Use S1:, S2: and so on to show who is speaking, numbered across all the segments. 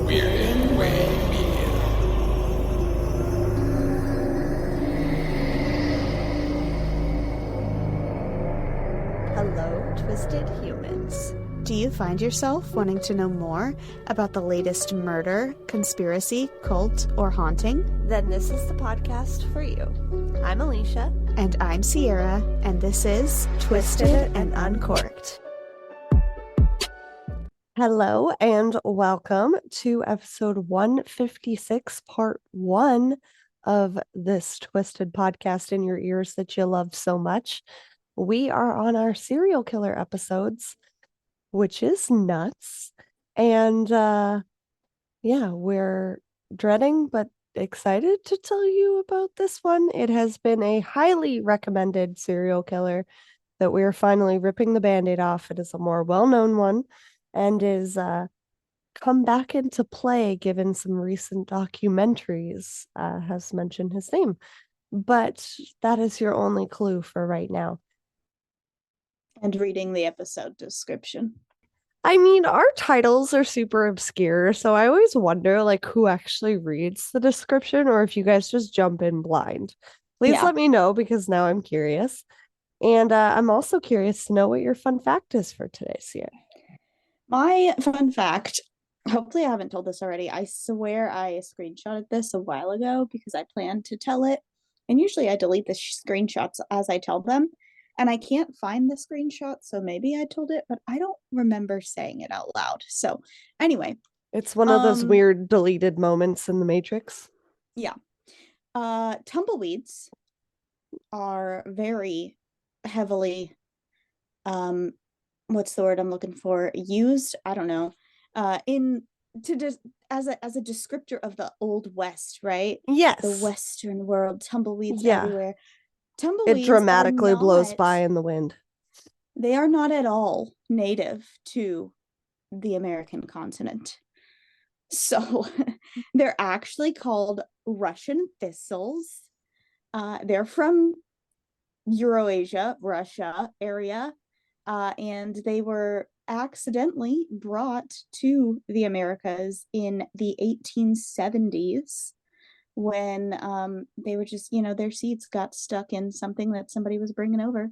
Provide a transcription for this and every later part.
S1: Weird Way Media.
S2: Hello, Twisted Humans. Do you find yourself wanting to know more about the latest murder, conspiracy, cult, or haunting? Then this is the podcast for you. I'm Alecia. And I'm Sierra, and this is Twisted and Uncorked.
S3: Hello and welcome to episode 156, part 1 of this Twisted podcast in your ears that you love so much. We are on our serial killer episodes, which is nuts. And we're dreading but excited to tell you about this one. It has been a highly recommended serial killer that we are finally ripping the Band-Aid off. It is a more well-known one and is come back into play given some recent documentaries has mentioned his name. But that is your only clue for right now.
S4: And reading the episode description.
S3: I mean, our titles are super obscure, so I always wonder like who actually reads the description or if you guys just jump in blind. Please let me know because now I'm curious. And I'm also curious to know what your fun fact is for today, Sierra.
S4: My fun fact, hopefully I haven't told this already. I swear I screenshotted this a while ago because I planned to tell it. And usually I delete the screenshots as I tell them. And I can't find the screenshot, so maybe I told it, but I don't remember saying it out loud. So anyway.
S3: It's one of those weird deleted moments in the Matrix.
S4: Yeah. Tumbleweeds are very heavily what's the word I'm looking for? Used, I don't know, as a descriptor of the Old West, right?
S3: Yes.
S4: The Western world, tumbleweeds everywhere. Tumbleweeds
S3: it dramatically blows by in the wind.
S4: They are not at all native to the American continent. So they're actually called Russian thistles. They're from Eurasia, Russia area. And they were accidentally brought to the Americas in the 1870s when they were just, their seeds got stuck in something that somebody was bringing over,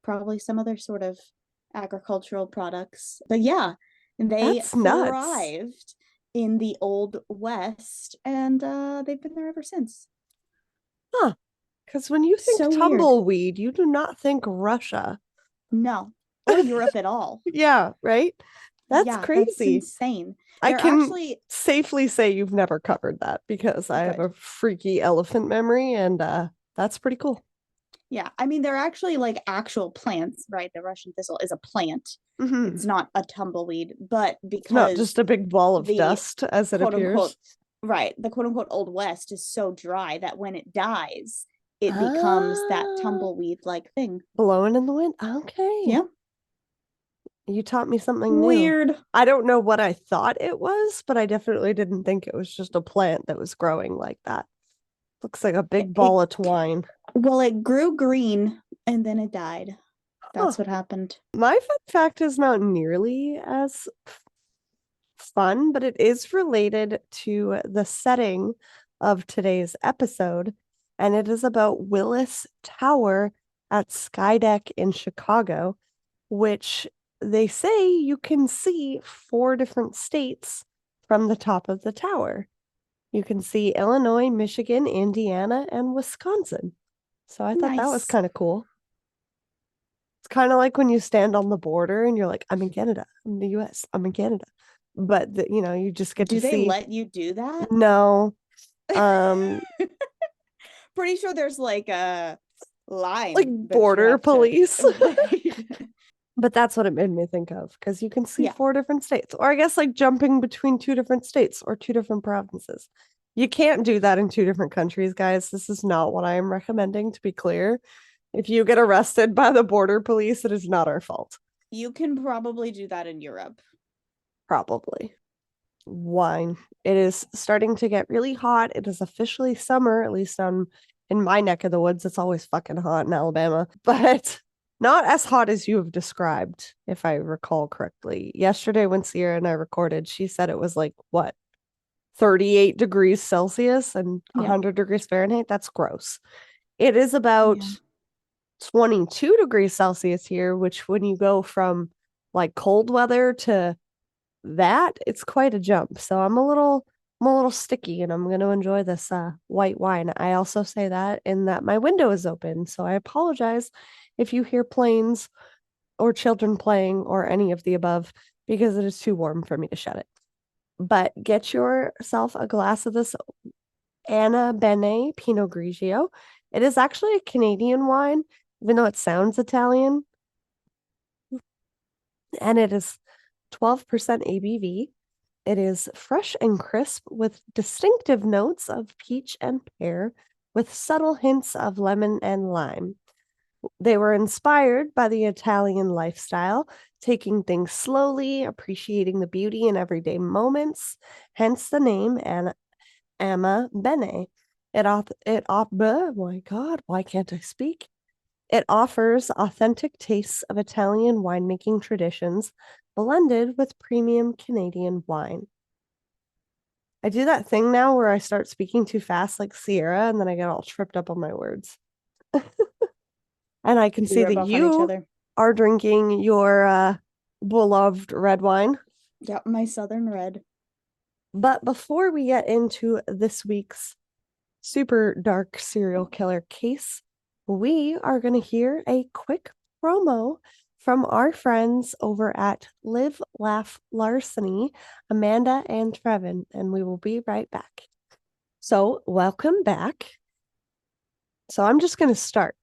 S4: probably some other sort of agricultural products. But yeah, they thrived in the Old West, and they've been there ever since.
S3: Huh. Because when you think tumbleweed, you do not think Russia.
S4: No. Or Europe at all.
S3: Yeah, right? That's crazy.
S4: That's insane.
S3: I can safely say you've never covered that because I have a freaky elephant memory, and that's pretty cool.
S4: Yeah, I mean, they're actually like actual plants, right? The Russian thistle is a plant.
S3: Mm-hmm.
S4: It's not a tumbleweed, but because...
S3: Not just a big ball of dust, as it appears.
S4: Right, the quote-unquote Old West is so dry that when it dies, it becomes that tumbleweed-like thing.
S3: Blowing in the wind? Okay.
S4: Yeah.
S3: You taught me something new.
S4: Weird.
S3: I don't know what I thought it was, but I definitely didn't think it was just a plant that was growing like that. Looks like a big ball of twine.
S4: Well, it grew green and then it died. That's what happened.
S3: My fun fact is not nearly as fun, but it is related to the setting of today's episode, and it is about Willis Tower at Skydeck in Chicago, which they say you can see 4 different states from the top of the tower. You can see Illinois, Michigan, Indiana, and Wisconsin. So I thought that was kind of cool. It's kind of like when you stand on the border and you're like, I'm in Canada, I'm in the US, I'm in Canada. But, you just get to see.
S4: Do they let you do that?
S3: No.
S4: Pretty sure there's like a line.
S3: Like border police. But that's what it made me think of, because you can see 4 different states. Or I guess like jumping between 2 different states or 2 different provinces. You can't do that in 2 different countries, guys. This is not what I am recommending, to be clear. If you get arrested by the border police, it is not our fault.
S4: You can probably do that in Europe.
S3: Probably. Wine. It is starting to get really hot. It is officially summer, at least in my neck of the woods. It's always fucking hot in Alabama. But Not as hot as you have described, if I recall correctly. Yesterday, when Sierra and I recorded, she said it was like, what, 38 degrees Celsius and
S4: Yeah.
S3: 100 degrees Fahrenheit? That's gross. It is about
S4: Yeah.
S3: 22 degrees Celsius here, which when you go from like cold weather to that, it's quite a jump. So I'm a little sticky, and I'm going to enjoy this white wine. I also say that in that my window is open, so I apologize if you hear planes or children playing or any of the above, because it is too warm for me to shut it. But get yourself a glass of this Anna Bene Pinot Grigio. It is actually a Canadian wine, even though it sounds Italian. And it is 12% ABV. It is fresh and crisp with distinctive notes of peach and pear, with subtle hints of lemon and lime. They were inspired by the Italian lifestyle, taking things slowly, appreciating the beauty in everyday moments, hence the name Amma Bene. Oh my God, why can't I speak? It offers authentic tastes of Italian winemaking traditions blended with premium Canadian wine. I do that thing now where I start speaking too fast like Sierra, and then I get all tripped up on my words. And I can
S4: We
S3: see
S4: rub
S3: that
S4: off on each
S3: you
S4: other.
S3: are drinking your beloved red wine.
S4: Yep, my Southern Red.
S3: But before we get into this week's super dark serial killer case, we are going to hear a quick promo from our friends over at Live Laugh Larceny, Amanda and Trevin, and we will be right back. So, welcome back. So, I'm just going to start.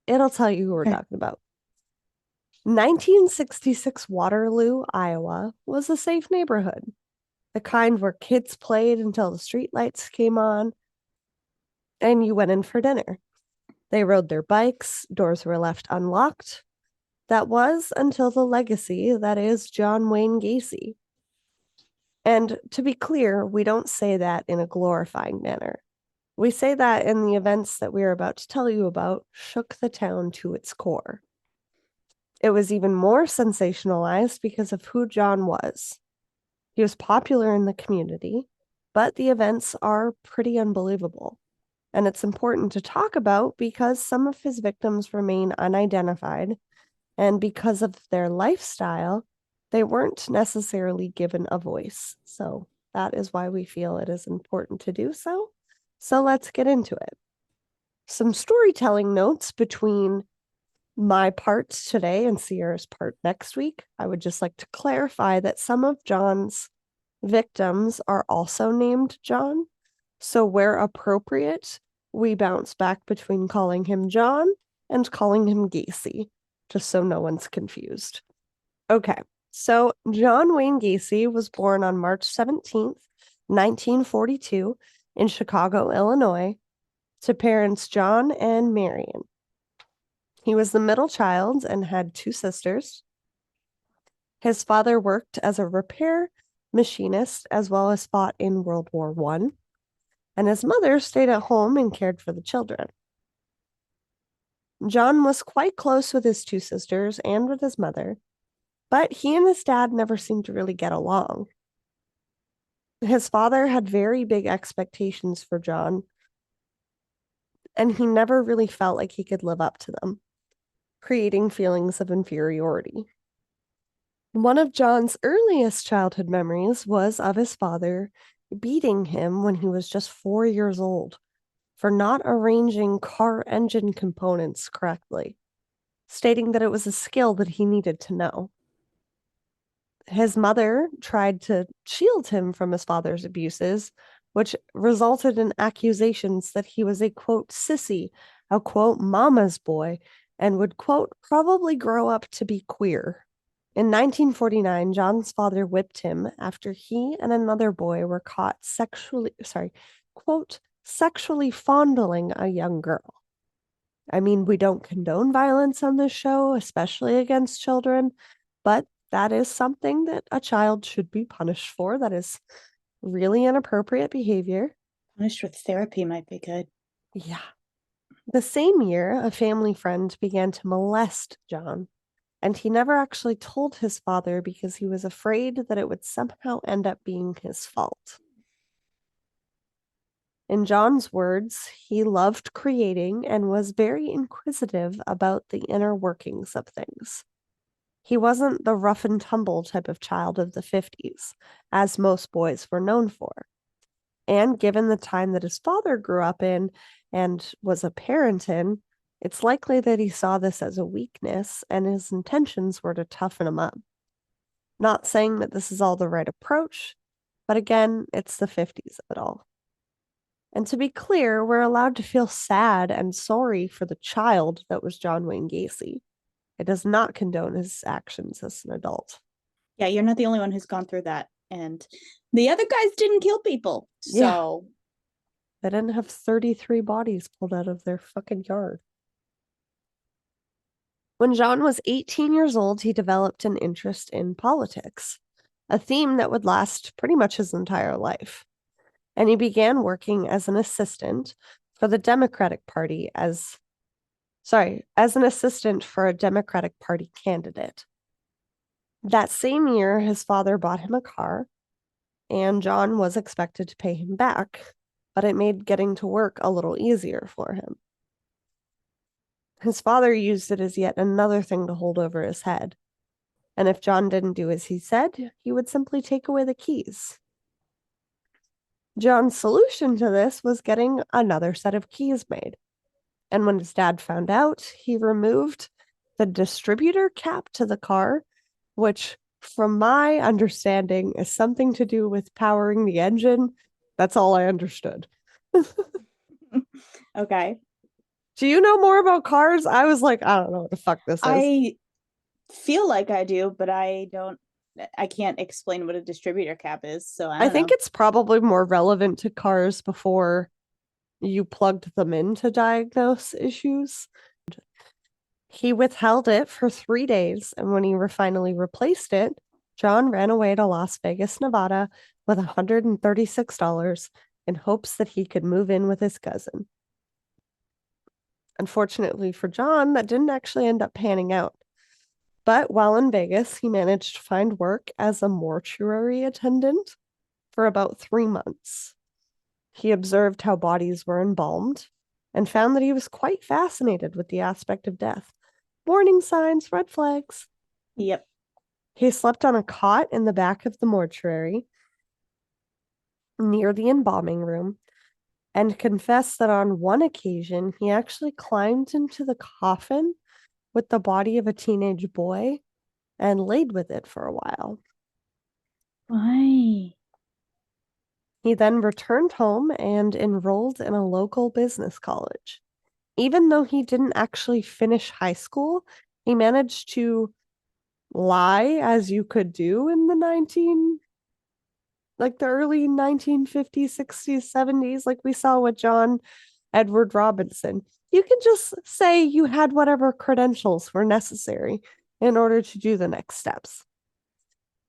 S3: It'll tell you who we're talking about. 1966 Waterloo, Iowa was a safe neighborhood, the kind where kids played until the streetlights came on and you went in for dinner. They rode their bikes, doors were left unlocked. That was until the legacy that is John Wayne Gacy. And to be clear, we don't say that in a glorifying manner. We say that in the events that we are about to tell you about shook the town to its core. It was even more sensationalized because of who John was. He was popular in the community, but the events are pretty unbelievable. And it's important to talk about because some of his victims remain unidentified, and because of their lifestyle, they weren't necessarily given a voice. So that is why we feel it is important to do so. So let's get into it. Some storytelling notes between my part today and Sierra's part next week. I would just like to clarify that some of John's victims are also named John. So where appropriate, we bounce back between calling him John and calling him Gacy, just so no one's confused. Okay, so John Wayne Gacy was born on March 17th, 1942 in Chicago, Illinois, to parents John and Marion. He was the middle child and had two sisters. His father worked as a repair machinist as well as fought in World War I, and his mother stayed at home and cared for the children. John was quite close with his two sisters and with his mother, but he and his dad never seemed to really get along. His father had very big expectations for John, and he never really felt like he could live up to them, creating feelings of inferiority. One of John's earliest childhood memories was of his father beating him when he was just 4 years old for not arranging car engine components correctly, stating that it was a skill that he needed to know. His mother tried to shield him from his father's abuses, which resulted in accusations that he was a, quote, sissy, a, quote, mama's boy, and would, quote, probably grow up to be queer. In 1949, John's father whipped him after he and another boy were caught sexually fondling a young girl. I mean, we don't condone violence on this show, especially against children, but that is something that a child should be punished for. That is really inappropriate behavior.
S4: Punished with therapy might be good.
S3: Yeah. The same year, a family friend began to molest John, and he never actually told his father because he was afraid that it would somehow end up being his fault. In John's words, he loved creating and was very inquisitive about the inner workings of things. He wasn't the rough and tumble type of child of the 50s, as most boys were known for. And given the time that his father grew up in and was a parent in, it's likely that he saw this as a weakness and his intentions were to toughen him up. Not saying that this is all the right approach, but again, it's the 50s of it all. And to be clear, we're allowed to feel sad and sorry for the child that was John Wayne Gacy. It does not condone his actions as an adult.
S4: Yeah, you're not the only one who's gone through that. And the other guys didn't kill people. So
S3: they didn't have 33 bodies pulled out of their fucking yard. When John was 18 years old, he developed an interest in politics, a theme that would last pretty much his entire life. And he began working as an assistant for the Democratic Party as an assistant for a Democratic Party candidate. That same year, his father bought him a car, and John was expected to pay him back, but it made getting to work a little easier for him. His father used it as yet another thing to hold over his head. And if John didn't do as he said, he would simply take away the keys. John's solution to this was getting another set of keys made. And when his dad found out, he removed the distributor cap to the car, which, from my understanding, is something to do with powering the engine. That's all I understood.
S4: Okay.
S3: Do you know more about cars? I was like, I don't know what the fuck this is.
S4: I feel like I do, but I can't explain what a distributor cap is. So I
S3: think it's probably more relevant to cars before you plugged them in to diagnose issues. He withheld it for 3 days, and when he finally replaced it, John ran away to Las Vegas, Nevada with $136 in hopes that he could move in with his cousin. Unfortunately for John, that didn't actually end up panning out. But while in Vegas, he managed to find work as a mortuary attendant for about 3 months. He observed how bodies were embalmed and found that he was quite fascinated with the aspect of death. Warning signs, red flags.
S4: Yep.
S3: He slept on a cot in the back of the mortuary near the embalming room and confessed that on one occasion he actually climbed into the coffin with the body of a teenage boy and laid with it for a while.
S4: Why?
S3: He then returned home and enrolled in a local business college. Even though he didn't actually finish high school, he managed to lie, as you could do in the early 1950s, 60s, 70s, like we saw with John Edward Robinson. You can just say you had whatever credentials were necessary in order to do the next steps.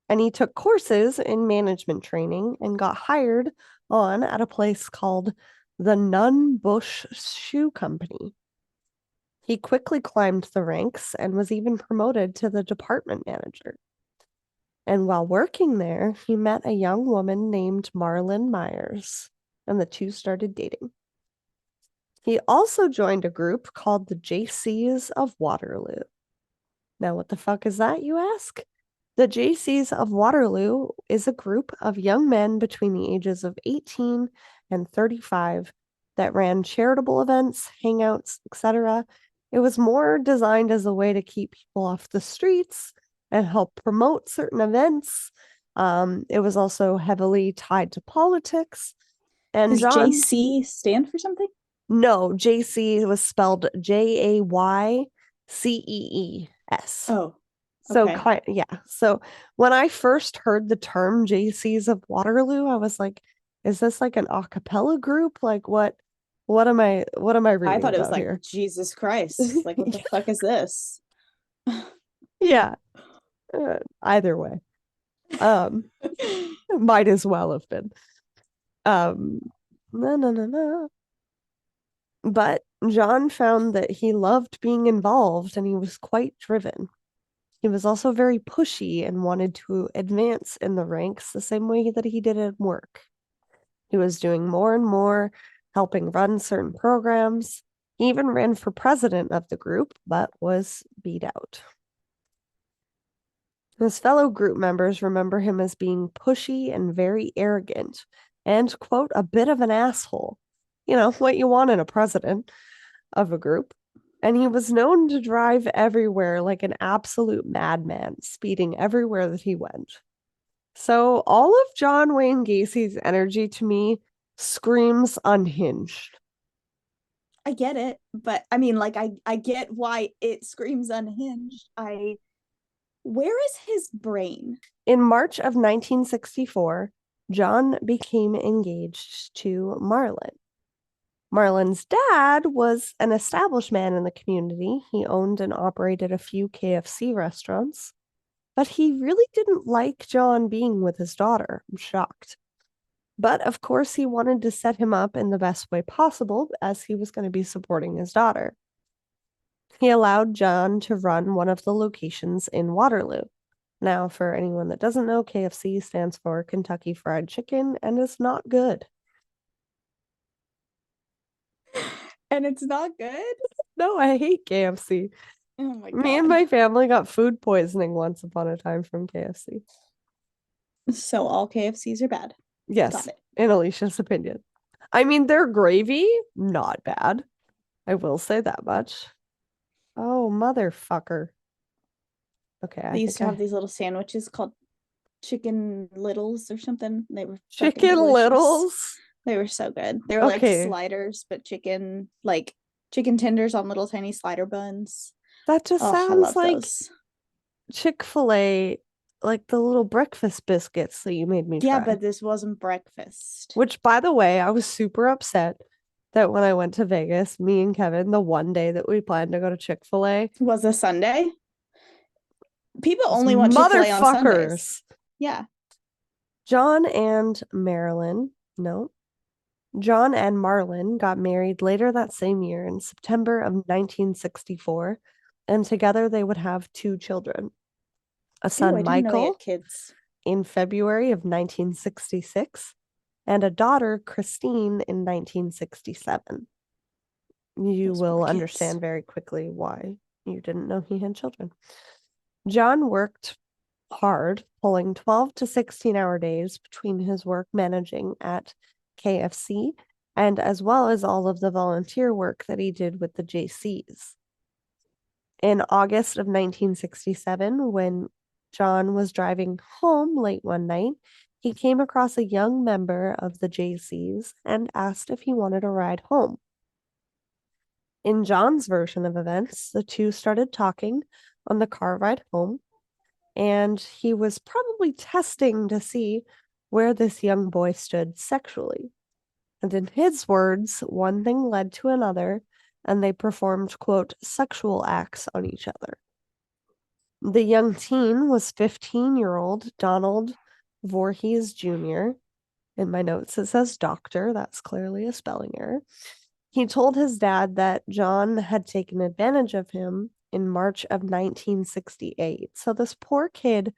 S3: And he took courses in management training and got hired on at a place called the Nunn Bush Shoe Company. He quickly climbed the ranks and was even promoted to the department manager. And while working there, he met a young woman named Marlyn Myers, and the two started dating. He also joined a group called the JCs of Waterloo. Now, what the fuck is that, you ask? The JCs of Waterloo is a group of young men between the ages of 18 and 35 that ran charitable events, hangouts, etc. It was more designed as a way to keep people off the streets and help promote certain events. It was also heavily tied to politics. And
S4: does
S3: John,
S4: JC stand for something?
S3: No, JC was spelled JAYCEES.
S4: Oh,
S3: So
S4: okay.
S3: yeah. So when I first heard the term JCs of Waterloo, I was like, is this like an a cappella group? Like what am I reading
S4: I thought it was
S3: about
S4: like
S3: here?
S4: Jesus Christ. Like what the fuck is this?
S3: Yeah. Either way. Might as well have been. No. But John found that he loved being involved and he was quite driven. He was also very pushy and wanted to advance in the ranks the same way that he did at work. He was doing more and more, helping run certain programs. He even ran for president of the group, but was beat out. His fellow group members remember him as being pushy and very arrogant and, quote, a bit of an asshole. You know, what you want in a president of a group. And he was known to drive everywhere like an absolute madman, speeding everywhere that he went. So all of John Wayne Gacy's energy to me screams unhinged.
S4: I get it, but I mean, like, I get why it screams unhinged. Where is his brain?
S3: In March of 1964, John became engaged to Marlon. Marlon's dad was an established man in the community. He owned and operated a few KFC restaurants, but he really didn't like John being with his daughter. I'm shocked. But of course, he wanted to set him up in the best way possible as he was going to be supporting his daughter. He allowed John to run one of the locations in Waterloo. Now, for anyone that doesn't know, KFC stands for Kentucky Fried Chicken and is not good.
S4: And it's not good?
S3: No, I hate KFC.
S4: Oh my God.
S3: Me and my family got food poisoning once upon a time from KFC.
S4: So all KFCs are bad.
S3: Yes,
S4: Got it.
S3: in Alicia's opinion. I mean, their gravy, not bad. I will say that much. Oh, motherfucker. Okay,
S4: They used to have these little sandwiches called Chicken Littles or something. They were
S3: Chicken Littles?
S4: They were so good. They were like sliders, but chicken tenders on little tiny slider buns.
S3: That just sounds like Chick-fil-A, like the little breakfast biscuits that you made me try.
S4: Yeah, but this wasn't breakfast.
S3: Which, by the way, I was super upset that when I went to Vegas, me and Kevin, the one day that we planned to go to Chick-fil-A
S4: was a Sunday. People only want Chick-fil-A on Sundays. Yeah. John and
S3: Marlon got married later that same year in September of 1964, and together they would have 2 children. A son, Michael, in February of 1966, and a daughter, Christine, in 1967. You will understand very quickly why you didn't know he had children. John worked hard, pulling 12 to 16-hour days between his work managing at KFC and as well as all of the volunteer work that he did with the JCs. In August of 1967, when John was driving home late one night, he came across a young member of the JCs and asked if he wanted a ride home. In John's version of events, the two started talking on the car ride home, and he was probably testing to see where this young boy stood sexually. And in his words, one thing led to another, and they performed, quote, sexual acts on each other. The young teen was 15-year-old Donald Voorhees Jr. In my notes, it says doctor. That's clearly a spelling error. He told his dad that John had taken advantage of him in March of 1968. So this poor kid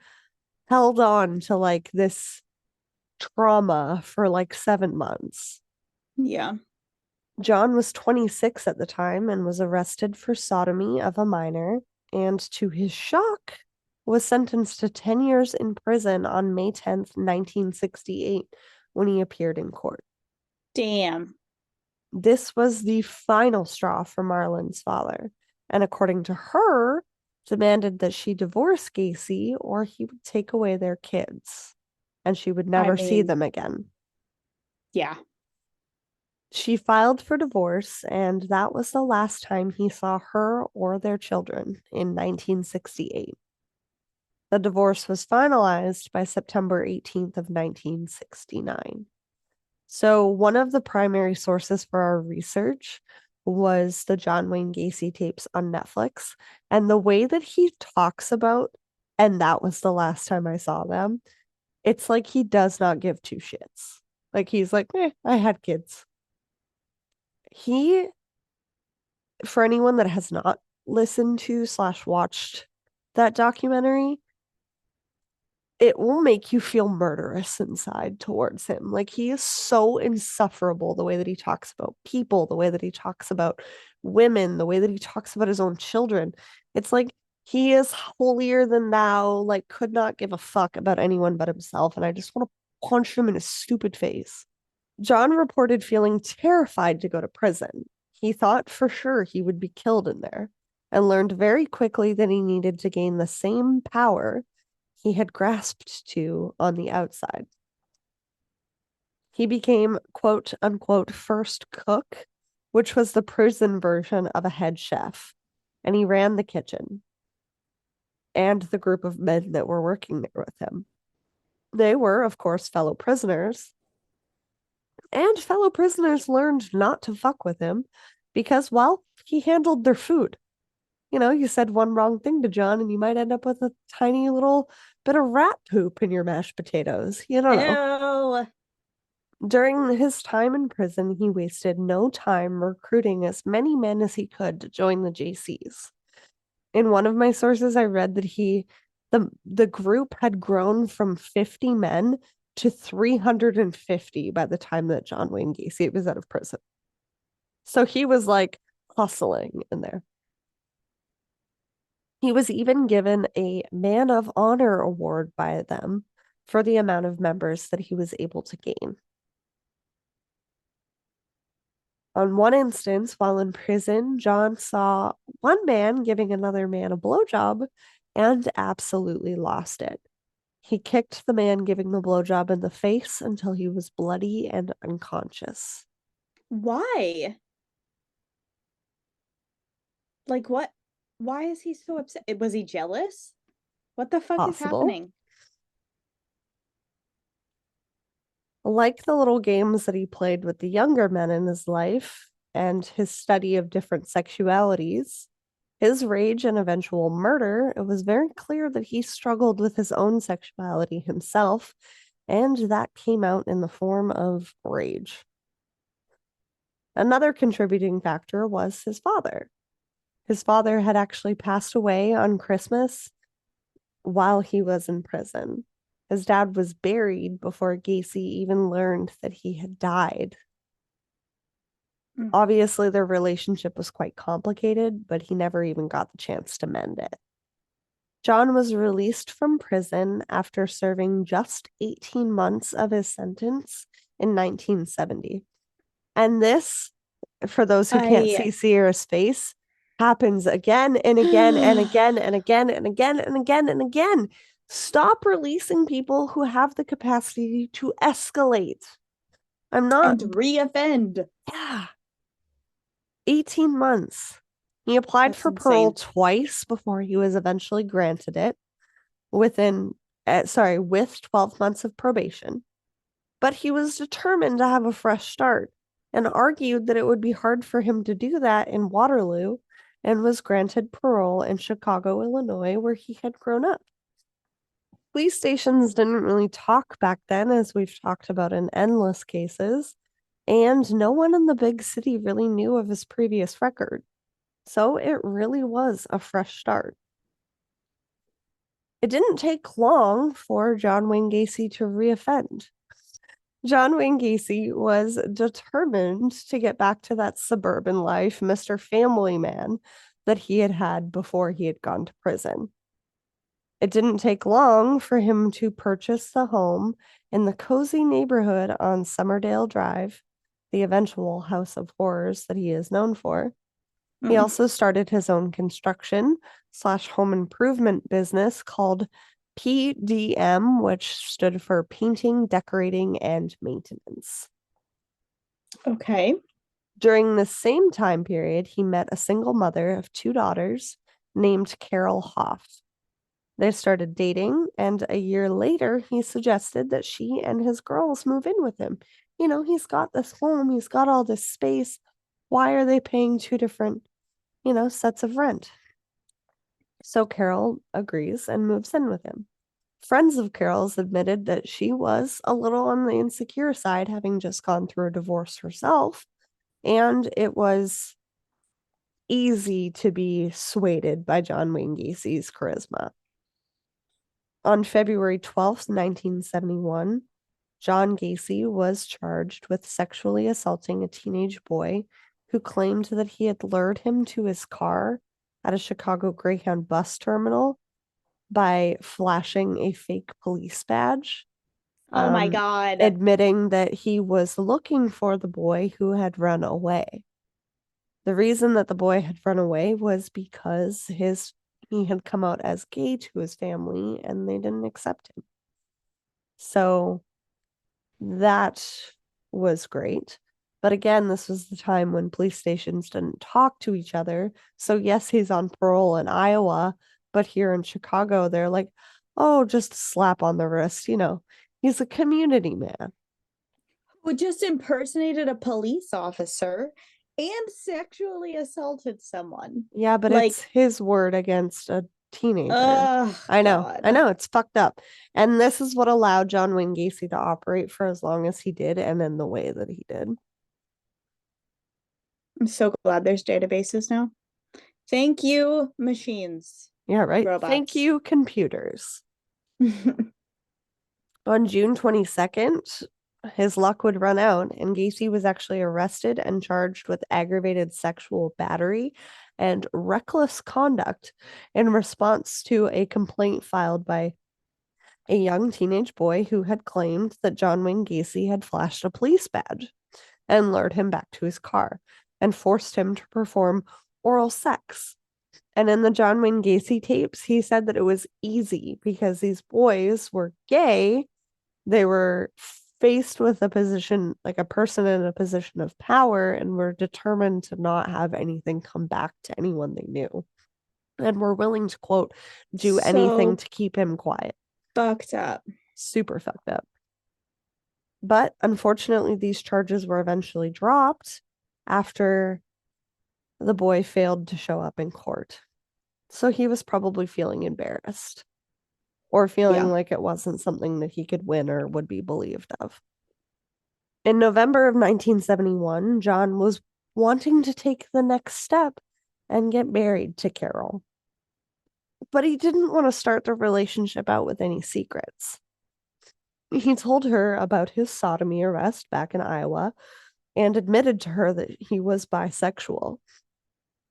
S3: held on to like this trauma for like 7 months.
S4: Yeah.
S3: John was 26 at the time and was arrested for sodomy of a minor, and to his shock, was sentenced to 10 years in prison on May 10th, 1968, when he appeared in court.
S4: Damn.
S3: This was the final straw for Marlon's father, and according to her, demanded that she divorce Gacy or he would take away their kids, and she would never see them again.
S4: Yeah.
S3: She filed for divorce, and that was the last time he saw her or their children in 1968. The divorce was finalized by September 18th of 1969. So one of the primary sources for our research was the John Wayne Gacy tapes on Netflix, and the way that he talks about, and that was the last time I saw them, it's like he does not give 2 shits. Like he's like, I had kids. He for anyone that has not listened to / watched that documentary, it will make you feel murderous inside towards him. Like, he is so insufferable, the way that he talks about people, the way that he talks about women, the way that he talks about his own children. It's like he is holier than thou, like could not give a fuck about anyone but himself. And I just want to punch him in his stupid face. John reported feeling terrified to go to prison. He thought for sure he would be killed in there, and learned very quickly that he needed to gain the same power he had grasped to on the outside. He became, quote unquote, first cook, which was the prison version of a head chef, and he ran the kitchen and the group of men that were working there with him. They were, of course, fellow prisoners, and fellow prisoners learned not to fuck with him because, well, he handled their food. You know, you said one wrong thing to John and you might end up with a tiny little bit of rat poop in your mashed potatoes. You don't know.
S4: Ew.
S3: During his time in prison, he wasted no time recruiting as many men as he could to join the JCs. In one of my sources, I read that the group had grown from 50 men to 350 by the time that John Wayne Gacy was out of prison. So he was like hustling in there. He was even given a Man of Honor award by them for the amount of members that he was able to gain. On one instance, while in prison, John saw one man giving another man a blowjob and absolutely lost it. He kicked the man giving the blowjob in the face until he was bloody and unconscious.
S4: Why? Like, what? Why is he so upset? Was he jealous? What the fuck is
S3: Possible.
S4: happening?
S3: Like the little games that he played with the younger men in his life and his study of different sexualities, his rage and eventual murder, it was very clear that he struggled with his own sexuality himself, and that came out in the form of rage. Another contributing factor was his father. His father had actually passed away on Christmas while he was in prison. His dad was buried before Gacy even learned that he had died. Obviously, their relationship was quite complicated, but he never even got the chance to mend it. John was released from prison after serving just 18 months of his sentence in 1970. And this, for those who can't see Sierra's face, happens again and again and again and again and again and again and again. Stop releasing people who have the capacity to escalate. I'm not.
S4: And reoffend.
S3: Yeah. 18 months. He applied
S4: That's
S3: for parole
S4: insane.
S3: twice before he was eventually granted it with 12 months of probation. But he was determined to have a fresh start and argued that it would be hard for him to do that in Waterloo, and was granted parole in Chicago, Illinois, where he had grown up. Police stations didn't really talk back then, as we've talked about in endless cases, and no one in the big city really knew of his previous record. So it really was a fresh start. It didn't take long for John Wayne Gacy to reoffend. John Wayne Gacy was determined to get back to that suburban life, Mr. Family Man, that he had had before he had gone to prison. It didn't take long for him to purchase the home in the cozy neighborhood on Summerdale Drive, the eventual house of horrors that he is known for. He also started his own construction / home improvement business called PDM, which stood for Painting, Decorating, and Maintenance.
S4: Okay.
S3: During the same time period, he met a single mother of 2 daughters named Carol Hoff. They started dating, and a year later, he suggested that she and his girls move in with him. You know, he's got this home, he's got all this space. Why are they paying 2 different, sets of rent? So Carol agrees and moves in with him. Friends of Carol's admitted that she was a little on the insecure side, having just gone through a divorce herself, and it was easy to be swayed by John Wayne Gacy's charisma. On February 12th, 1971, John Gacy was charged with sexually assaulting a teenage boy who claimed that he had lured him to his car at a Chicago Greyhound bus terminal by flashing a fake police badge.
S4: Oh my God.
S3: Admitting that he was looking for the boy who had run away. The reason that the boy had run away was because he had come out as gay to his family and they didn't accept him. So that was great. But again, this was the time when police stations didn't talk to each other. So yes, he's on parole in Iowa, but here in Chicago, they're like, oh, just a slap on the wrist. He's a community man.
S4: Who just impersonated a police officer and sexually assaulted someone.
S3: Yeah, but it's his word against a teenager. I know.
S4: God.
S3: I know. It's fucked up. And this is what allowed John Wayne Gacy to operate for as long as he did and in the way that he did.
S4: I'm so glad there's databases now. Thank you, machines.
S3: Yeah, right.
S4: Robots.
S3: Thank you, computers. On June 22nd, his luck would run out, and Gacy was actually arrested and charged with aggravated sexual battery and reckless conduct in response to a complaint filed by a young teenage boy who had claimed that John Wayne Gacy had flashed a police badge and lured him back to his car and forced him to perform oral sex. And in the John Wayne Gacy tapes, he said that it was easy because these boys were gay. They were faced with a person in a position of power, and were determined to not have anything come back to anyone they knew. And were willing to, quote, do anything to keep him quiet.
S4: Fucked up.
S3: Super fucked up. But unfortunately, these charges were eventually dropped after the boy failed to show up in court. So he was probably feeling embarrassed or feeling like it wasn't something that he could win or would be believed of. In November of 1971, John was wanting to take the next step and get married to Carol. But he didn't want to start the relationship out with any secrets. He told her about his sodomy arrest back in Iowa and admitted to her that he was bisexual,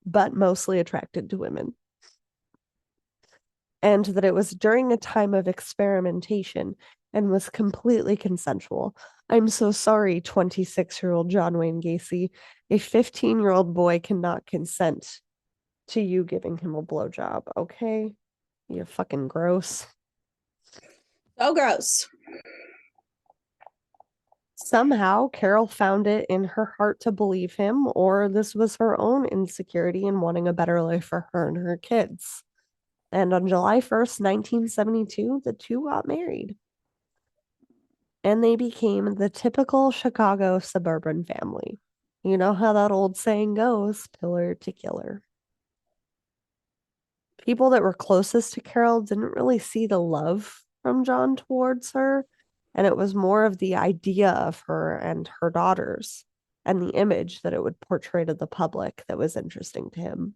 S3: but mostly attracted to women. And that it was during a time of experimentation and was completely consensual. I'm so sorry, 26-year-old John Wayne Gacy. A 15-year-old boy cannot consent to you giving him a blowjob, okay? You're fucking gross.
S4: So gross.
S3: Somehow, Carol found it in her heart to believe him, or this was her own insecurity in wanting a better life for her and her kids. And on July 1st, 1972, the two got married. And they became the typical Chicago suburban family. You know how that old saying goes, pillar to killer. People that were closest to Carol didn't really see the love from John towards her, and it was more of the idea of her and her daughters and the image that it would portray to the public that was interesting to him.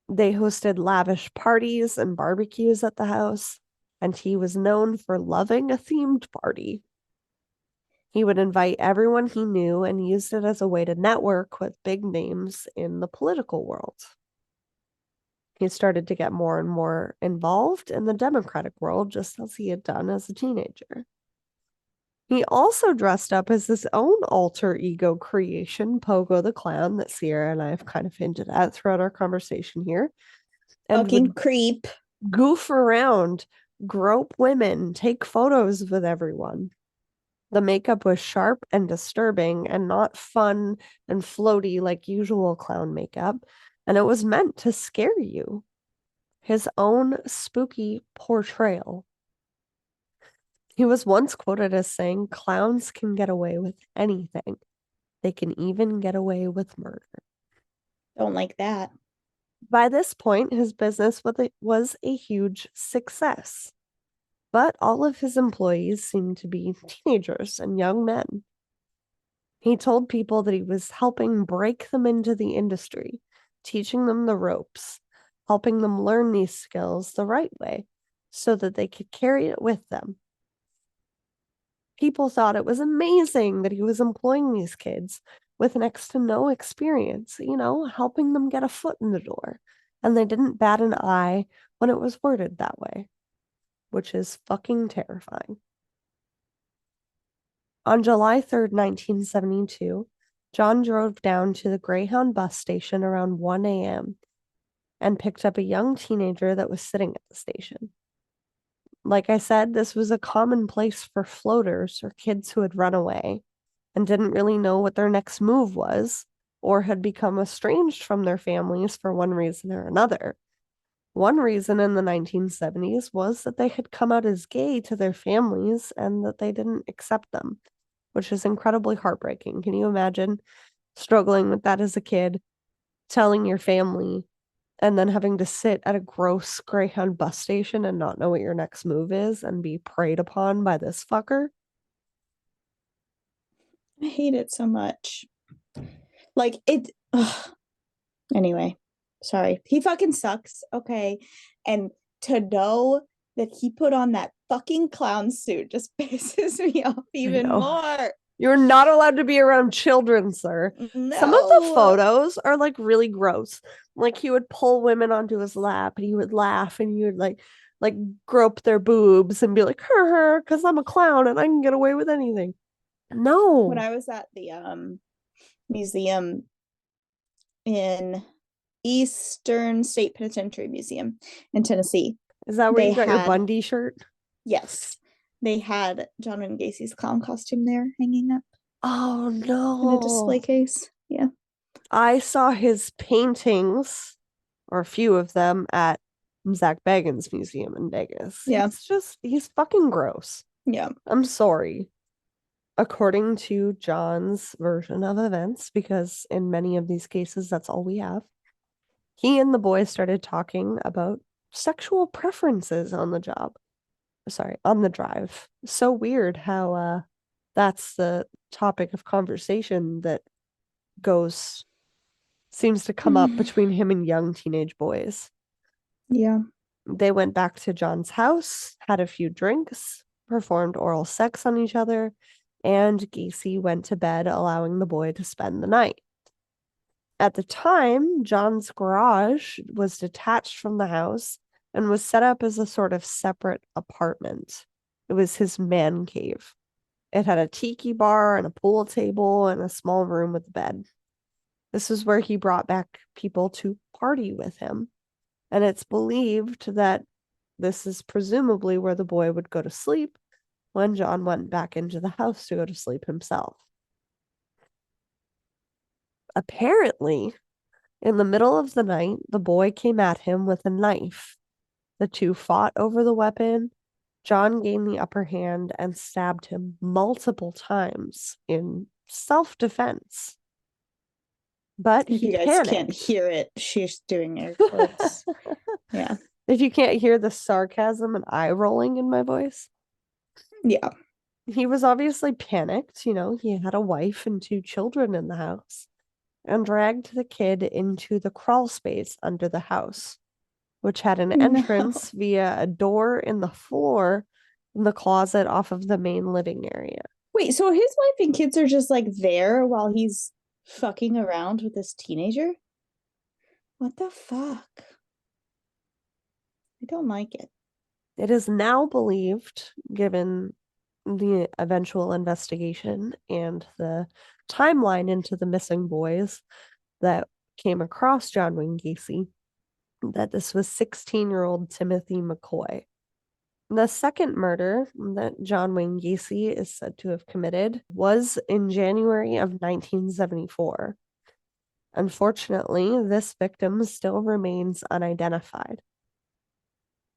S3: They hosted lavish parties and barbecues at the house, and he was known for loving a themed party. He would invite everyone he knew and used it as a way to network with big names in the political world. He started to get more and more involved in the Democratic world, just as he had done as a teenager. He also dressed up as his own alter ego creation, Pogo the Clown, that Sierra and I have kind of hinted at throughout our conversation here. And
S4: fucking creep.
S3: Goof around, grope women, take photos with everyone. The makeup was sharp and disturbing and not fun and floaty like usual clown makeup, and it was meant to scare you. His own spooky portrayal. He was once quoted as saying, "Clowns can get away with anything. They can even get away with murder."
S4: Don't like that.
S3: By this point, his business was a huge success. But all of his employees seemed to be teenagers and young men. He told people that he was helping break them into the industry, teaching them the ropes, helping them learn these skills the right way so that they could carry it with them. People thought it was amazing that he was employing these kids with next to no experience, helping them get a foot in the door. And they didn't bat an eye when it was worded that way, which is fucking terrifying. On July 3rd, 1972, John drove down to the Greyhound bus station around 1 a.m. and picked up a young teenager that was sitting at the station. Like I said, this was a common place for floaters or kids who had run away and didn't really know what their next move was or had become estranged from their families for one reason or another. One reason in the 1970s was that they had come out as gay to their families and that they didn't accept them, which is incredibly heartbreaking. Can you imagine struggling with that as a kid, telling your family, and then having to sit at a gross Greyhound bus station and not know what your next move is and be preyed upon by this fucker?
S4: I hate it so much. Like, it. Ugh. Anyway, sorry. He fucking sucks. Okay. And to know that he put on that fucking clown suit just pisses me off even more.
S3: You're not allowed to be around children, sir.
S4: No.
S3: Some of the photos are like really gross. Like he would pull women onto his lap and he would laugh and you would like grope their boobs and be like, her, because I'm a clown and I can get away with anything. No.
S4: When I was at the museum in Eastern State Penitentiary Museum in Tennessee.
S3: Is that where you got your Bundy shirt?
S4: Yes. They had John Wayne Gacy's clown costume there hanging up.
S3: Oh, no.
S4: In a display case. Yeah.
S3: I saw his paintings, or a few of them, at Zach Bagans' museum in Vegas.
S4: Yeah.
S3: He's fucking gross.
S4: Yeah.
S3: I'm sorry. According to John's version of events, because in many of these cases, that's all we have, he and the boys started talking about sexual preferences on the drive. So weird how that's the topic of conversation that seems to come up between him and young teenage boys.
S4: Yeah.
S3: They went back to John's house, had a few drinks, performed oral sex on each other, and Gacy went to bed, allowing the boy to spend the night. At the time, John's garage was detached from the house and was set up as a sort of separate apartment. It was his man cave. It had a tiki bar and a pool table and a small room with a bed. This is where he brought back people to party with him. And it's believed that this is presumably where the boy would go to sleep when John went back into the house to go to sleep himself. Apparently, in the middle of the night, the boy came at him with a knife. The two fought over the weapon. John gained the upper hand and stabbed him multiple times in self-defense. But
S4: if you guys
S3: panicked.
S4: Can't hear it, she's doing air quotes. Yeah.
S3: If you can't hear the sarcasm and eye rolling in my voice.
S4: Yeah.
S3: He was obviously panicked. He had a wife and 2 children in the house, and dragged the kid into the crawl space under the house, which had an entrance via a door in the floor in the closet off of the main living area.
S4: Wait, so his wife and kids are just like there while he's fucking around with this teenager? What the fuck? I don't like it.
S3: It is now believed, given the eventual investigation and the timeline into the missing boys that came across John Wayne Gacy, that this was 16-year-old Timothy McCoy. The second murder that John Wayne Gacy is said to have committed was in January of 1974. Unfortunately, this victim still remains unidentified.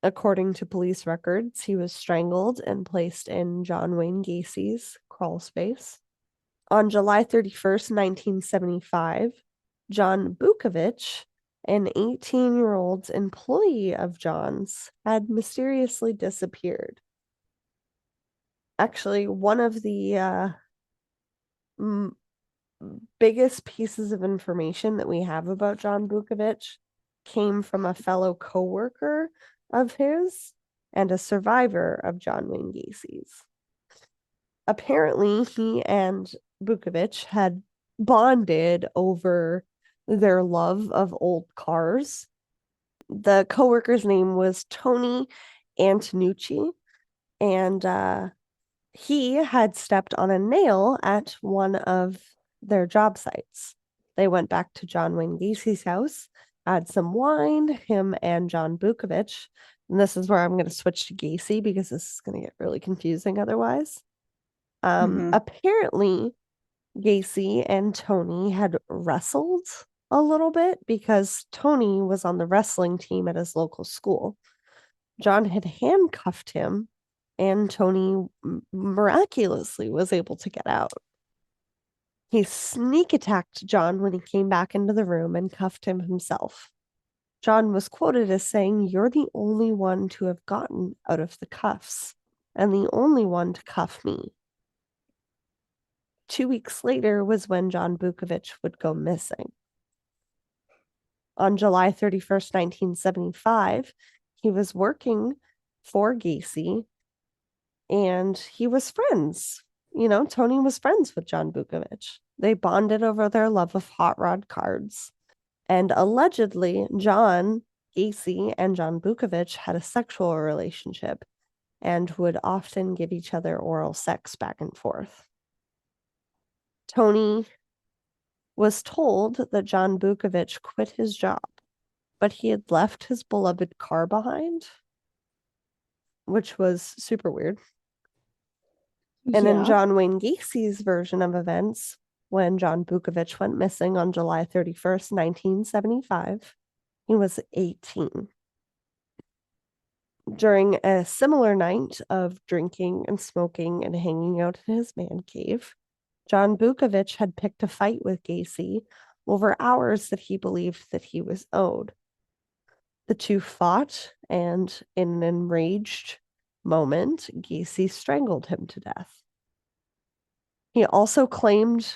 S3: According to police records, he was strangled and placed in John Wayne Gacy's crawl space. On July 31st, 1975, John Bukovich, an 18-year-old employee of John's, had mysteriously disappeared. Actually, one of the biggest pieces of information that we have about John Bukovich came from a fellow co-worker of his and a survivor of John Wayne Gacy's. Apparently, he and Bukovich had bonded over their love of old cars. The co-worker's name was Tony Antonucci, and he had stepped on a nail at one of their job sites. They went back to John Wayne Gacy's house, had some wine, him and John Bukovich. And this is where I'm going to switch to Gacy because this is going to get really confusing otherwise. Apparently, Gacy and Tony had wrestled a little bit because Tony was on the wrestling team at his local school. John had handcuffed him, and Tony miraculously was able to get out. He sneak attacked John when he came back into the room and cuffed him himself. John was quoted as saying, "You're the only one to have gotten out of the cuffs and the only one to cuff me." 2 weeks later was when John Bukovich would go missing. On July 31st, 1975, he was working for Gacy, and he was friends. Tony was friends with John Bukovich. They bonded over their love of hot rod cards. And allegedly, John Gacy and John Bukovich had a sexual relationship and would often give each other oral sex back and forth. Tony was told that John Bukovich quit his job, but he had left his beloved car behind, which was super weird. And in John Wayne Gacy's version of events, when John Bukovich went missing on July 31st, 1975, he was 18. During a similar night of drinking and smoking and hanging out in his man cave, John Bukovich had picked a fight with Gacy over hours that he believed that he was owed. The two fought, and in an enraged moment, Gacy strangled him to death. He also claimed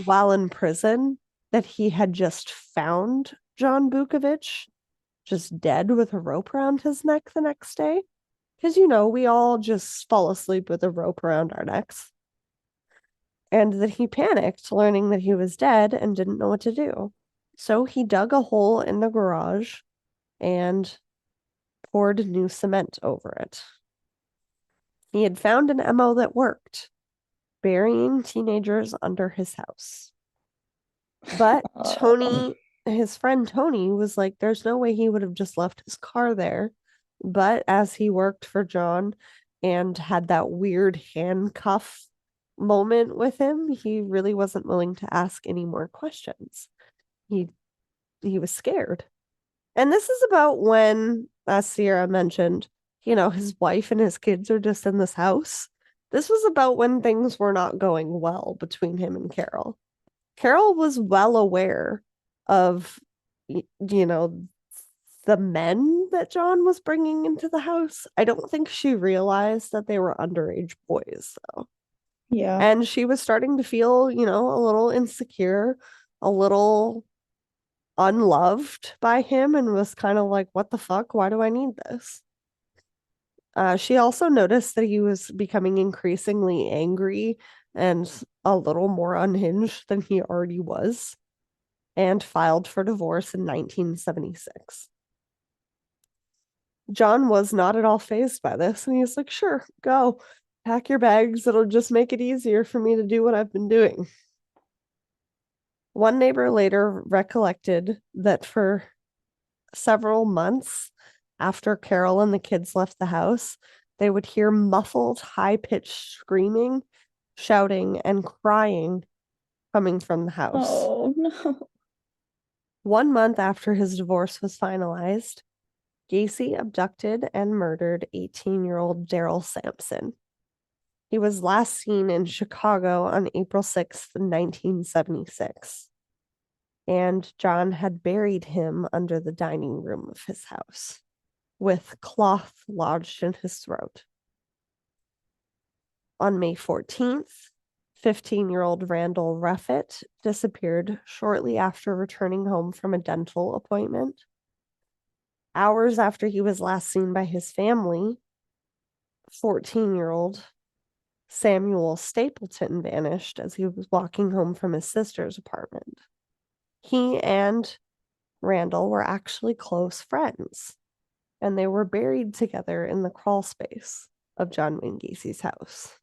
S3: while in prison that he had just found John Bukovich just dead with a rope around his neck the next day. Because, we all just fall asleep with a rope around our necks. And that he panicked, learning that he was dead and didn't know what to do. So he dug a hole in the garage and poured new cement over it. He had found an MO that worked, burying teenagers under his house. But his friend Tony was like, there's no way he would have just left his car there. But as he worked for John and had that weird handcuff moment with him, he really wasn't willing to ask any more questions. He was scared. And this is about when, as Sierra mentioned, his wife and his kids are just in this house. This was about when things were not going well between him and Carol. Carol was well aware of, the men that John was bringing into the house. I don't think she realized that they were underage boys, though.
S4: Yeah.
S3: And she was starting to feel, a little insecure, a little unloved by him, and was kind of like, what the fuck? Why do I need this? She also noticed that he was becoming increasingly angry and a little more unhinged than he already was, and filed for divorce in 1976. John was not at all fazed by this, and he was like, sure, go. Pack your bags. It'll just make it easier for me to do what I've been doing. One neighbor later recollected that for several months after Carol and the kids left the house, they would hear muffled, high-pitched screaming, shouting, and crying coming from the house.
S4: Oh, no.
S3: 1 month after his divorce was finalized, Gacy abducted and murdered 18-year-old Daryl Sampson. He was last seen in Chicago on April 6th, 1976. And John had buried him under the dining room of his house, with cloth lodged in his throat. On May 14th, 15-year-old Randall Ruffett disappeared shortly after returning home from a dental appointment. Hours after he was last seen by his family, 14-year-old Samuel Stapleton vanished as he was walking home from his sister's apartment. He and Randall were actually close friends, and they were buried together in the crawl space of John Wayne Gacy's house.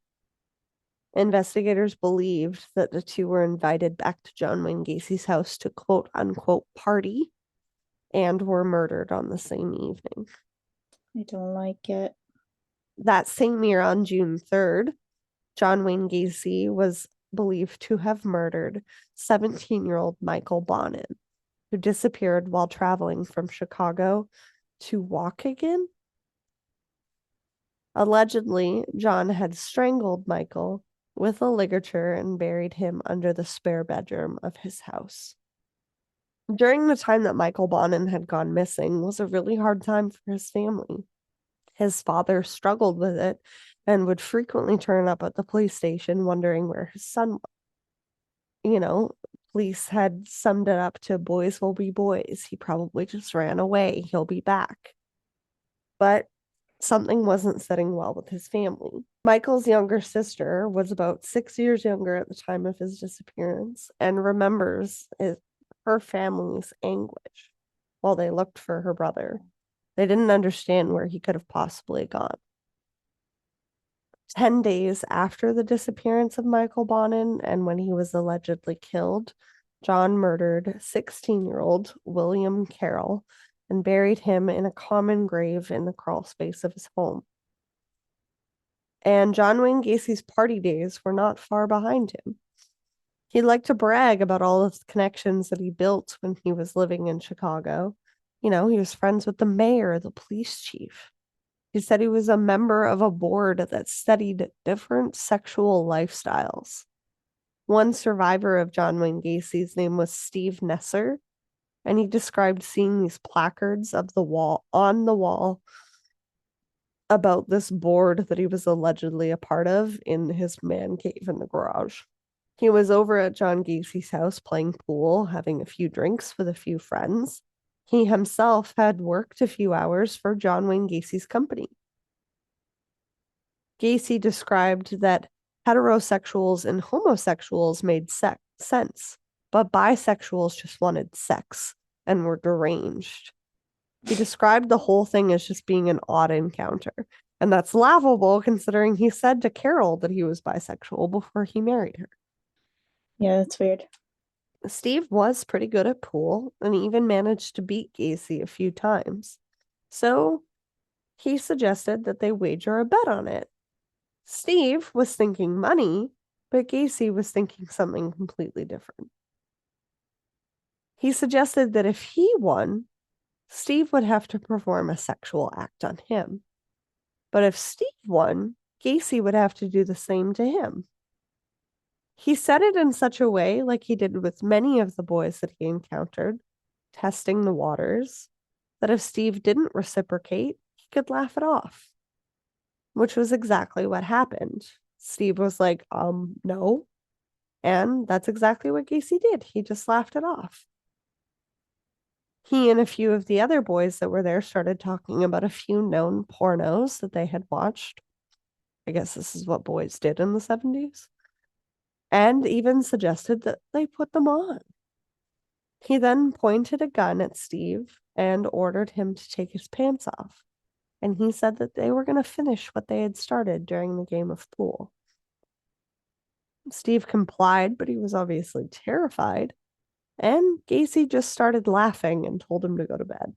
S3: Investigators believed that the two were invited back to John Wayne Gacy's house to quote unquote party and were murdered on the same evening.
S4: I don't like it.
S3: That same year, on June 3rd, John Wayne Gacy was believed to have murdered 17-year-old Michael Bonin, who disappeared while traveling from Chicago to Waukegan. Allegedly, John had strangled Michael with a ligature and buried him under the spare bedroom of his house. During the time that Michael Bonin had gone missing was a really hard time for his family. His father struggled with it and would frequently turn up at the police station wondering where his son was. You know, police had summed it up to boys will be boys. He probably just ran away. He'll be back. But something wasn't sitting well with his family. Michael's younger sister was about 6 years younger at the time of his disappearance and remembers her family's anguish while they looked for her brother. They didn't understand where he could have possibly gone. 10 days after the disappearance of Michael Bonin and when he was allegedly killed, John murdered 16-year-old William Carroll and buried him in a common grave in the crawl space of his home. And John Wayne Gacy's party days were not far behind him. He liked to brag about all of the connections that he built when he was living in Chicago. You know, he was friends with the mayor, the police chief. He said he was a member of a board that studied different sexual lifestyles. One survivor of John Wayne Gacy's name was Steve Nesser, and he described seeing these placards on the wall about this board that he was allegedly a part of in his man cave in the garage. He was over at John Gacy's house playing pool, having a few drinks with a few friends. He himself had worked a few hours for John Wayne Gacy's company. Gacy described that heterosexuals and homosexuals made sense, but bisexuals just wanted sex and were deranged. He described the whole thing as just being an odd encounter, and that's laughable considering he said to Carol that he was bisexual before he married her.
S4: Yeah, that's weird.
S3: Steve was pretty good at pool and even managed to beat Gacy a few times. So he suggested that they wager a bet on it. Steve was thinking money, but Gacy was thinking something completely different. He suggested that if he won, Steve would have to perform a sexual act on him. But if Steve won, Gacy would have to do the same to him. He said it in such a way, like he did with many of the boys that he encountered, testing the waters, that if Steve didn't reciprocate, he could laugh it off. Which was exactly what happened. Steve was like, no. And that's exactly what Gacy did. He just laughed it off. He and a few of the other boys that were there started talking about a few known pornos that they had watched. I guess this is what boys did in the 70s. And even suggested that they put them on. He then pointed a gun at Steve and ordered him to take his pants off. And he said that they were going to finish what they had started during the game of pool. Steve complied, but he was obviously terrified. And Gacy just started laughing and told him to go to bed.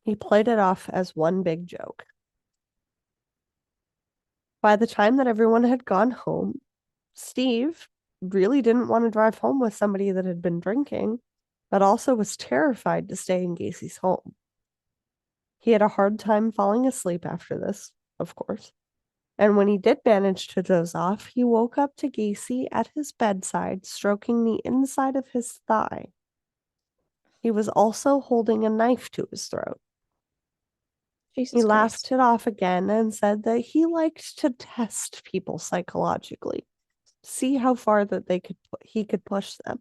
S3: He played it off as one big joke. By the time that everyone had gone home, Steve really didn't want to drive home with somebody that had been drinking, but also was terrified to stay in Gacy's home. He had a hard time falling asleep after this, of course. And when he did manage to doze off, he woke up to Gacy at his bedside, stroking the inside of his thigh. He was also holding a knife to his throat.
S4: Jesus
S3: He
S4: Christ.
S3: laughed it off again and said that he liked to test people psychologically. see how far that he could push them.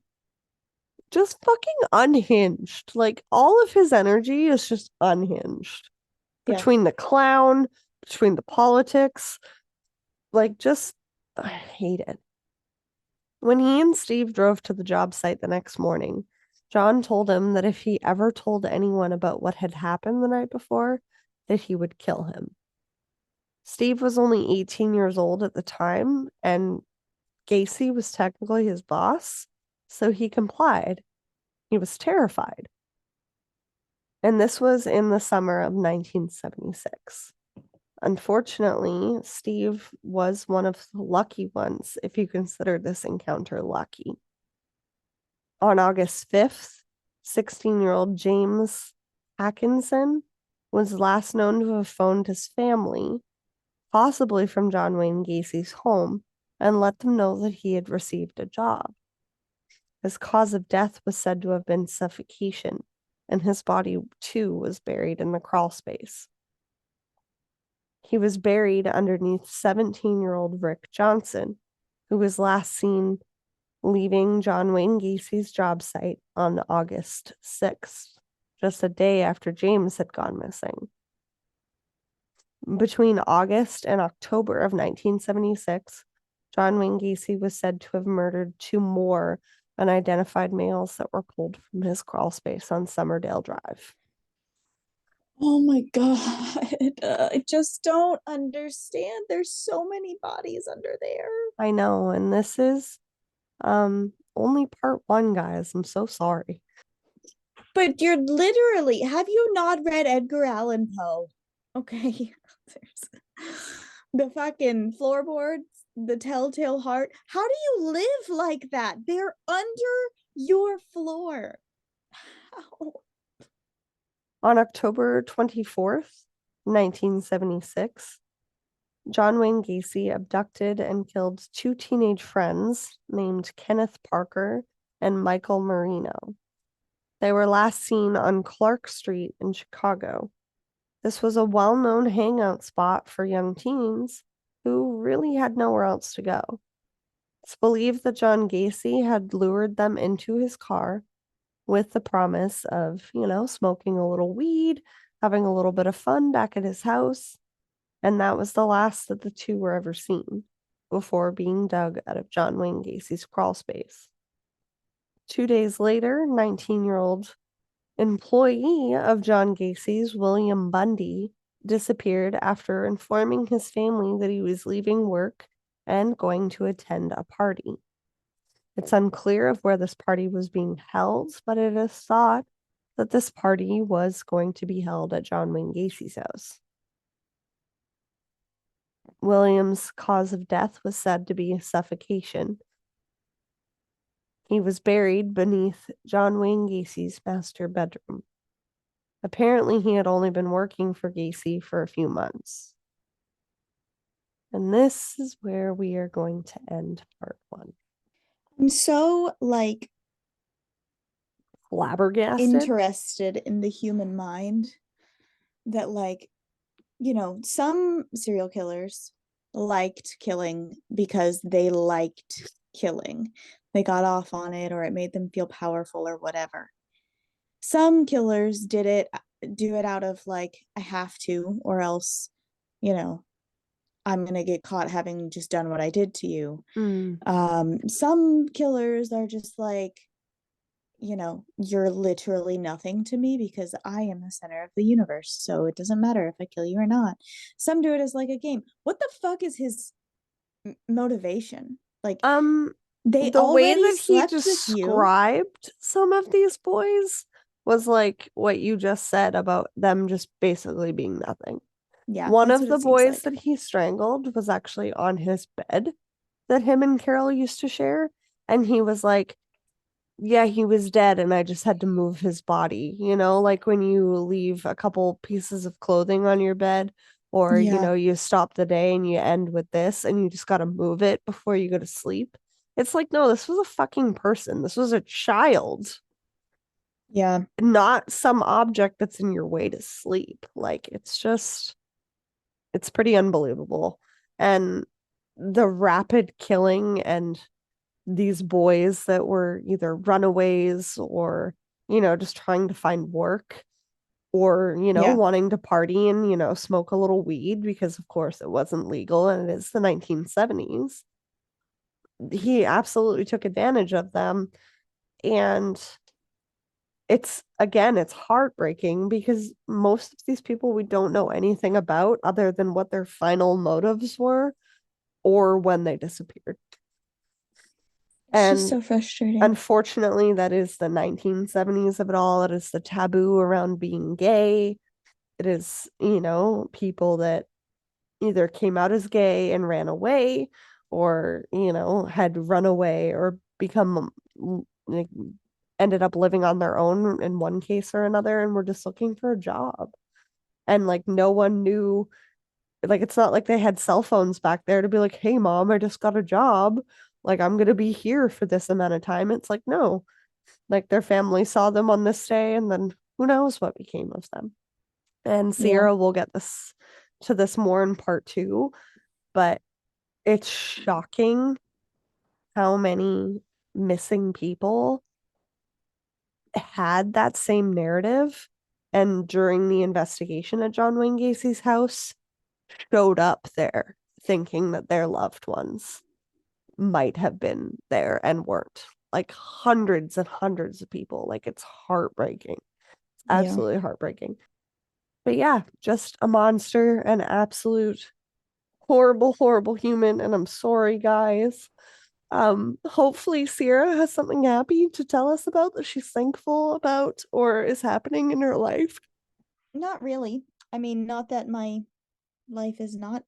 S3: Just fucking unhinged. Like, all of his energy is just unhinged.
S4: Yeah.
S3: Between the clown, between the politics, like, just, I hate it. When he and Steve drove to the job site the next morning, John told him that if he ever told anyone about what had happened the night before, that he would kill him. Steve was only 18 years old at the time, and Gacy was technically his boss, so he complied. He was terrified. And this was in the summer of 1976. Unfortunately, Steve was one of the lucky ones, if you consider this encounter lucky. On August 5th, 16-year-old James Atkinson was last known to have phoned his family, possibly from John Wayne Gacy's home, and let them know that he had received a job. His cause of death was said to have been suffocation, and his body, too, was buried in the crawl space. He was buried underneath 17-year-old Rick Johnson, who was last seen leaving John Wayne Gacy's job site on August 6th, just a day after James had gone missing. Between August and October of 1976, John Wayne Gacy was said to have murdered 2 more unidentified males that were pulled from his crawl space on Summerdale Drive.
S4: Oh my God. I just don't understand. There's so many bodies under there.
S3: I know, and this is only part 1, guys. I'm so sorry.
S4: But you're literally, have you not read Edgar Allan Poe? Okay. There's the fucking floorboards, the telltale heart. How do you live like that? They're under your floor. How?
S3: On October 24th, 1976, John Wayne Gacy abducted and killed 2 teenage friends named Kenneth Parker and Michael Marino. They were last seen on Clark Street in Chicago. This was a well-known hangout spot for young teens who really had nowhere else to go. It's believed that John Gacy had lured them into his car with the promise of, smoking a little weed, having a little bit of fun back at his house. And that was the last that the 2 were ever seen before being dug out of John Wayne Gacy's crawl space. 2 days later, 19-year-old employee of John Gacy's, William Bundy, disappeared after informing his family that he was leaving work and going to attend a party. It's unclear of where this party was being held, but it is thought that this party was going to be held at John Wayne Gacy's house. William's cause of death was said to be suffocation. He was buried beneath John Wayne Gacy's master bedroom. Apparently, he had only been working for Gacy for a few months. And this is where we are going to end part 1.
S4: I'm so,
S3: Flabbergasted?
S4: interested in the human mind that, some serial killers liked killing because they liked killing. They got off on it, or it made them feel powerful or whatever. Some killers do it out of I have to, or else, I'm gonna get caught having just done what I did to you. Some killers are just you're literally nothing to me because I am the center of the universe, so it doesn't matter if I kill you or not. Some do it as a game. What the fuck is his motivation? They
S3: the way that he
S4: described
S3: some of these boys was what you just said about them just basically being nothing.
S4: Yeah.
S3: One of the boys that he strangled was actually on his bed that him and Carol used to share, and he was yeah, he was dead and I just had to move his body, when you leave a couple pieces of clothing on your bed, or you stop the day and you end with this and you just got to move it before you go to sleep. It's no, this was a fucking person. This was a child.
S4: Yeah.
S3: Not some object that's in your way to sleep. It's pretty unbelievable. And the rapid killing and these boys that were either runaways or, just trying to find work or,
S4: Yeah.
S3: wanting to party and, smoke a little weed because, of course, it wasn't legal and it is the 1970s. He absolutely took advantage of them. And it's heartbreaking because most of these people we don't know anything about other than what their final motives were or when they disappeared.
S4: It's just
S3: And
S4: so frustrating.
S3: unfortunately, that is the 1970s of it all. It is the taboo around being gay. It is, people that either came out as gay and ran away or, had run away or become like, ended up living on their own in one case or another and were just looking for a job. And like no one knew, like it's not like they had cell phones back there to be like, hey mom, I just got a job. Like I'm gonna be here for this amount of time. It's like no. Like their family saw them on this day and then who knows what became of them. And
S4: Yeah.
S3: Sierra will get this more in part 2, but it's shocking how many missing people had that same narrative and during the investigation at John Wayne Gacy's house showed up there thinking that their loved ones might have been there and weren't. Like hundreds and hundreds of people. Like it's heartbreaking. It's absolutely heartbreaking. But yeah, just a monster, an absolute horrible, horrible human. And I'm sorry, guys. Hopefully Sierra has something happy to tell us about that she's thankful about or is happening in her life.
S4: Not really. I mean, not that my life is not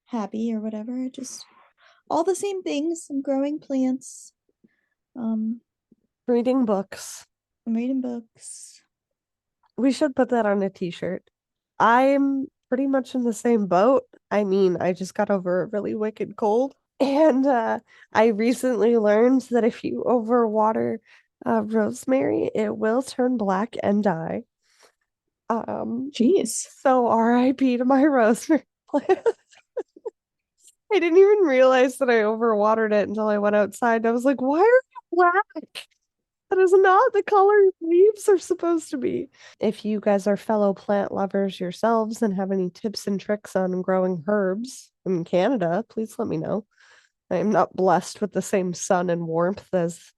S4: happy or whatever. Just all the same things. I'm growing plants. I'm
S3: Reading books.
S4: reading books.
S3: We should put that on a t-shirt. I'm pretty much in the same boat. I mean, I just got over a really wicked cold. And I recently learned that if you overwater rosemary, it will turn black and die.
S4: Jeez.
S3: So RIP to my rosemary plant. I didn't even realize that I overwatered it until I went outside. I was like, why are you black? That is not the color leaves are supposed to be. If you guys are fellow plant lovers yourselves and have any tips and tricks on growing herbs in Canada, please let me know. I am not blessed with the same sun and warmth as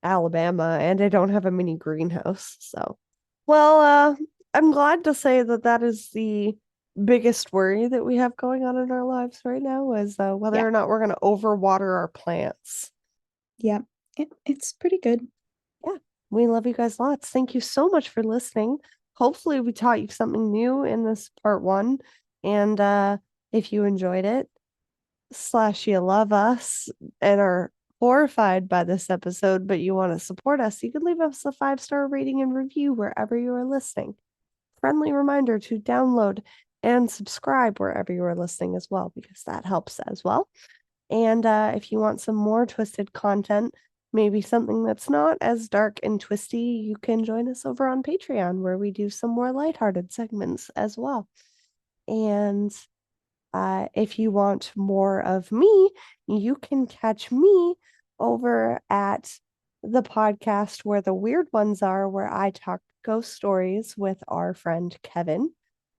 S3: Alabama, and I don't have a mini greenhouse. So, well, I'm glad to say that that is the biggest worry that we have going on in our lives right now is whether
S4: Yeah.
S3: or not we're going to overwater our plants.
S4: Yeah. It's pretty good.
S3: Yeah, we love you guys lots. Thank you so much for listening. Hopefully, we taught you something new in this part 1. And if you enjoyed it, / you love us and are horrified by this episode, but you want to support us, you can leave us a 5-star rating and review wherever you are listening. Friendly reminder to download and subscribe wherever you are listening as well, because that helps as well. And if you want some more twisted content, maybe something that's not as dark and twisty, you can join us over on Patreon, where we do some more lighthearted segments as well. And if you want more of me, you can catch me over at the podcast Where the Weird Ones Are, where I talk ghost stories with our friend Kevin.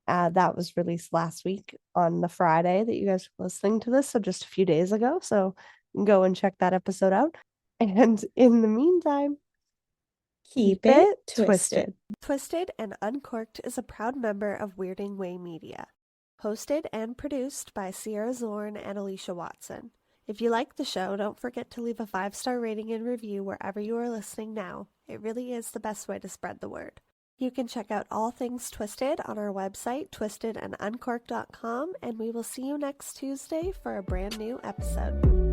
S3: That was released last week on the Friday that you guys were listening to this, so just a few days ago. So go and check that episode out. And in the meantime,
S4: Keep it twisted.
S2: Twisted and Uncorked is a proud member of Weirding Way Media. Hosted and produced by Sierra Zorn and Alecia Watson. If you like the show, don't forget to leave a 5-star rating and review wherever you are listening now. It really is the best way to spread the word. You can check out all things Twisted on our website, twistedanduncorked.com, and we will see you next Tuesday for a brand new episode.